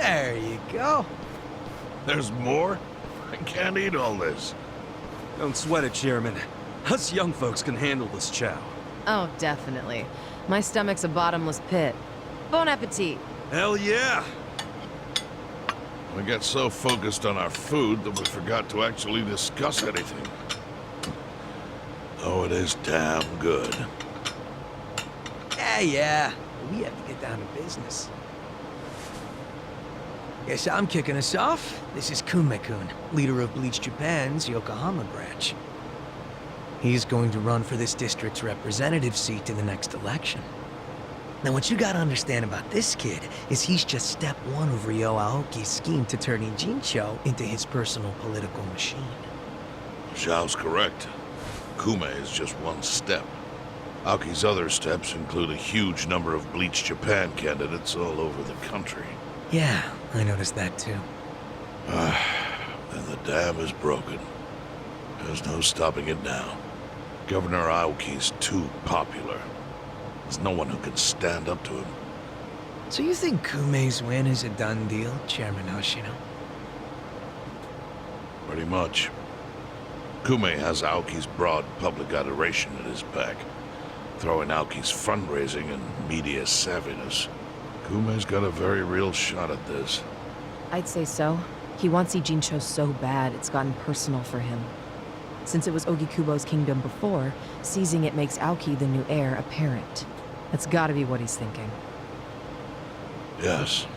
There you go. There's more? I can't eat all this. Don't sweat it, Chairman. Us young folks can handle this chow. Oh, definitely. My stomach's a bottomless pit. Bon appetit! Hell yeah! We got so focused on our food that we forgot to actually discuss anything. Oh, it is damn good. Yeah. We have to get down to business. Guess I'm kicking us off. This is Kume-kun, leader of Bleach Japan's Yokohama branch. He's going to run for this district's representative seat in the next election. Now, what you gotta understand about this kid is he's just step one of Ryo Aoki's scheme to turning Jincho into his personal political machine. Zhao's correct. Kume is just one step. Aoki's other steps include a huge number of Bleach Japan candidates all over the country. Yeah, I noticed that too. And the dam is broken. There's no stopping it now. Governor Aoki's too popular. There's no one who can stand up to him. So you think Kume's win is a done deal, Chairman Hoshino? Pretty much. Kume has Aoki's broad public adoration at his back. Throwing Aoki's fundraising and media savviness. Kume's got a very real shot at this. I'd say so. He wants Jincho so bad, it's gotten personal for him. Since it was Ogikubo's kingdom before, seizing it makes Aoki the new heir apparent. That's gotta be what he's thinking. Yes.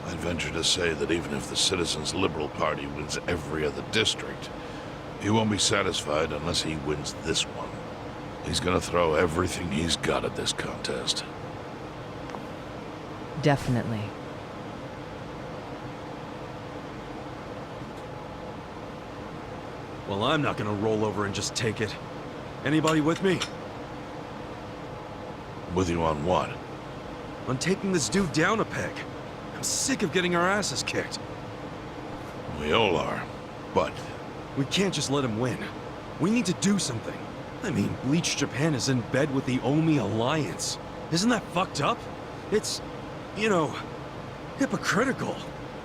I'd venture to say that even if the Citizens' Liberal Party wins every other district, he won't be satisfied unless he wins this one. He's gonna throw everything he's got at this contest. Definitely. Well, I'm not gonna roll over and just take it. Anybody with me? With you on what? On taking this dude down a peg. I'm sick of getting our asses kicked. We all are, but... We can't just let him win. We need to do something. I mean, Bleach Japan is in bed with the Omi Alliance. Isn't that fucked up? It's, you know, hypocritical.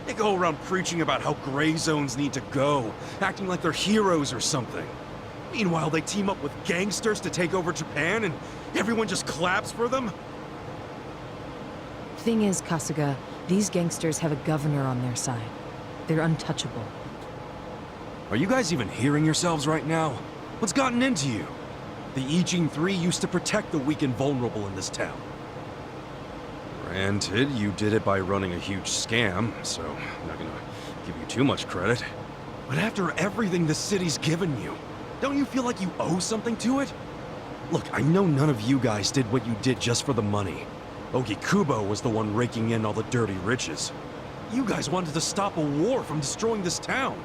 They go around preaching about how gray zones need to go, acting like they're heroes or something. Meanwhile, they team up with gangsters to take over Japan, and everyone just claps for them? Thing is, Kasuga, these gangsters have a governor on their side. They're untouchable. Are you guys even hearing yourselves right now? What's gotten into you? The Ijin 3 used to protect the weak and vulnerable in this town. Granted, you did it by running a huge scam, so I'm not gonna give you too much credit. But after everything the city's given you, don't you feel like you owe something to it? Look, I know none of you guys did what you did just for the money. Ogikubo was the one raking in all the dirty riches. You guys wanted to stop a war from destroying this town.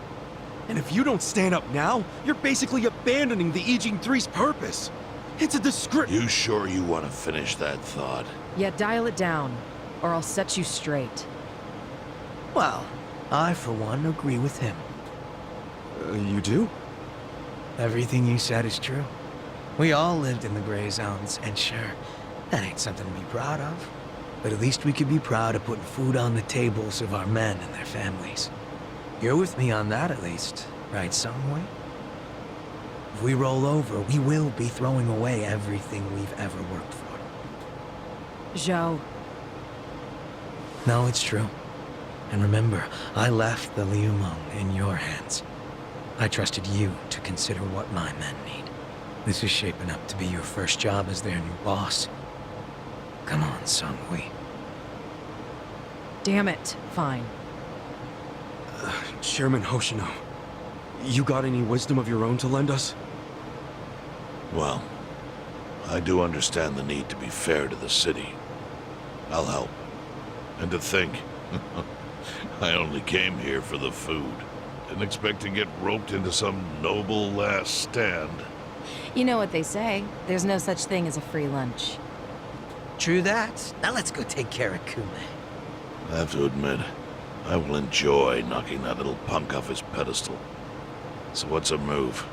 And if you don't stand up now, you're basically abandoning the Ijin 3's purpose. It's a disgrace. You sure you want to finish that thought? Yeah, dial it down, or I'll set you straight. Well, I, for one, agree with him. You do? Everything you said is true. We all lived in the gray zones, and sure, that ain't something to be proud of. But at least we could be proud of putting food on the tables of our men and their families. You're with me on that, at least, right, Songwei? If we roll over, we will be throwing away everything we've ever worked for. Zhao. No, it's true. And remember, I left the Liumeng in your hands. I trusted you to consider what my men need. This is shaping up to be your first job as their new boss. Come on, Songwei. Damn it. Fine. Chairman Hoshino, you got any wisdom of your own to lend us? Well, I do understand the need to be fair to the city. I'll help. And to think, I only came here for the food. Didn't expect to get roped into some noble last stand. You know what they say. There's no such thing as a free lunch. True that. Now let's go take care of Kume. I have to admit, I will enjoy knocking that little punk off his pedestal. So what's a move?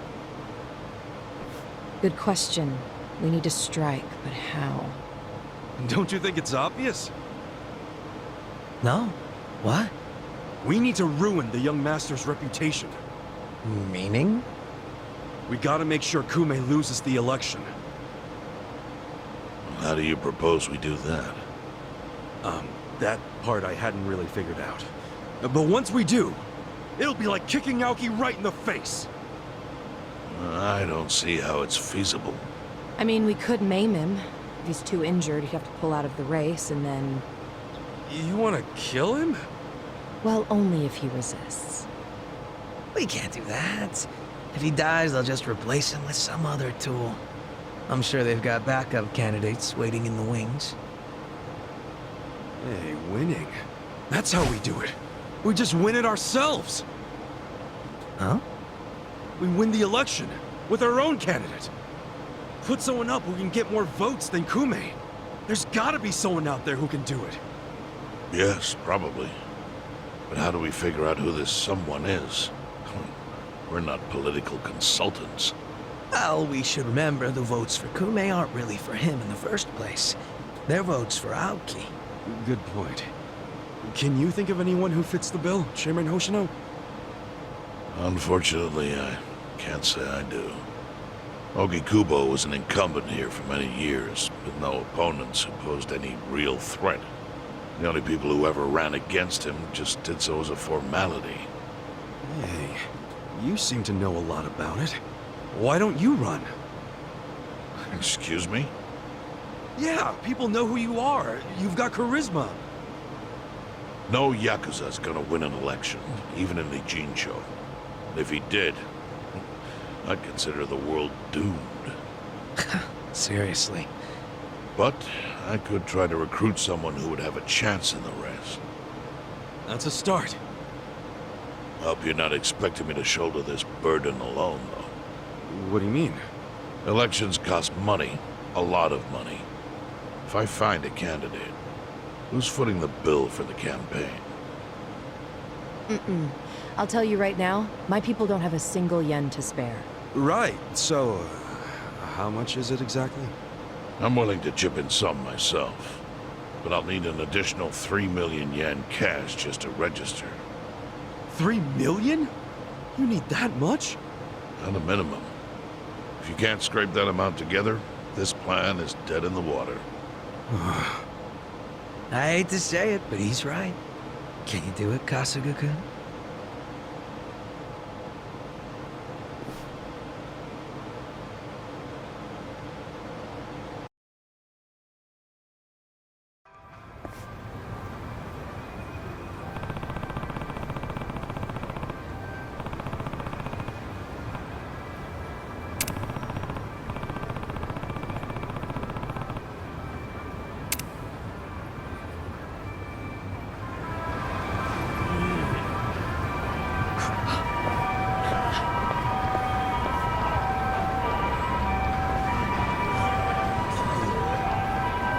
Good question. We need to strike, but how? Don't you think it's obvious? No, What? We need to ruin the young master's reputation. Meaning? We gotta make sure Kume loses the election. How do you propose we do that? That part I hadn't really figured out. But once we do, it'll be like kicking Aoki right in the face. I don't see how it's feasible. I mean, we could maim him. If he's too injured, he'd have to pull out of the race, and then... You wanna kill him? Well, only if he resists. We can't do that. If he dies, they'll just replace him with some other tool. I'm sure they've got backup candidates waiting in the wings. Hey, winning. That's how we do it. We just win it ourselves. Huh? We win the election with our own candidate. Put someone up who can get more votes than Kume. There's gotta be someone out there who can do it. Yes, probably. But how do we figure out who this someone is? We're not political consultants. Well, we should remember the votes for Kume aren't really for him in the first place. They're votes for Aoki. Good point. Can you think of anyone who fits the bill, Chairman Hoshino? Unfortunately, I can't say I do. Ogikubo was an incumbent here for many years, with no opponents who posed any real threat. The only people who ever ran against him just did so as a formality. Hey, you seem to know a lot about it. Why don't you run? Excuse me? Yeah, people know who you are. You've got charisma. No Yakuza's gonna win an election, even in the Jincho. And if he did, I'd consider the world doomed. Seriously. But I could try to recruit someone who would have a chance in the race. That's a start. Hope you're not expecting me to shoulder this burden alone, though. What do you mean? Elections cost money. A lot of money. If I find a candidate, who's footing the bill for the campaign? I'll tell you right now, my people don't have a single yen to spare. Right, so... how much is it exactly? I'm willing to chip in some myself. But I'll need an additional 3 million yen cash just to register. 3 million? You need that much? At a minimum. If you can't scrape that amount together, this plan is dead in the water. I hate to say it, but he's right. Can you do it, Kasuga-kun?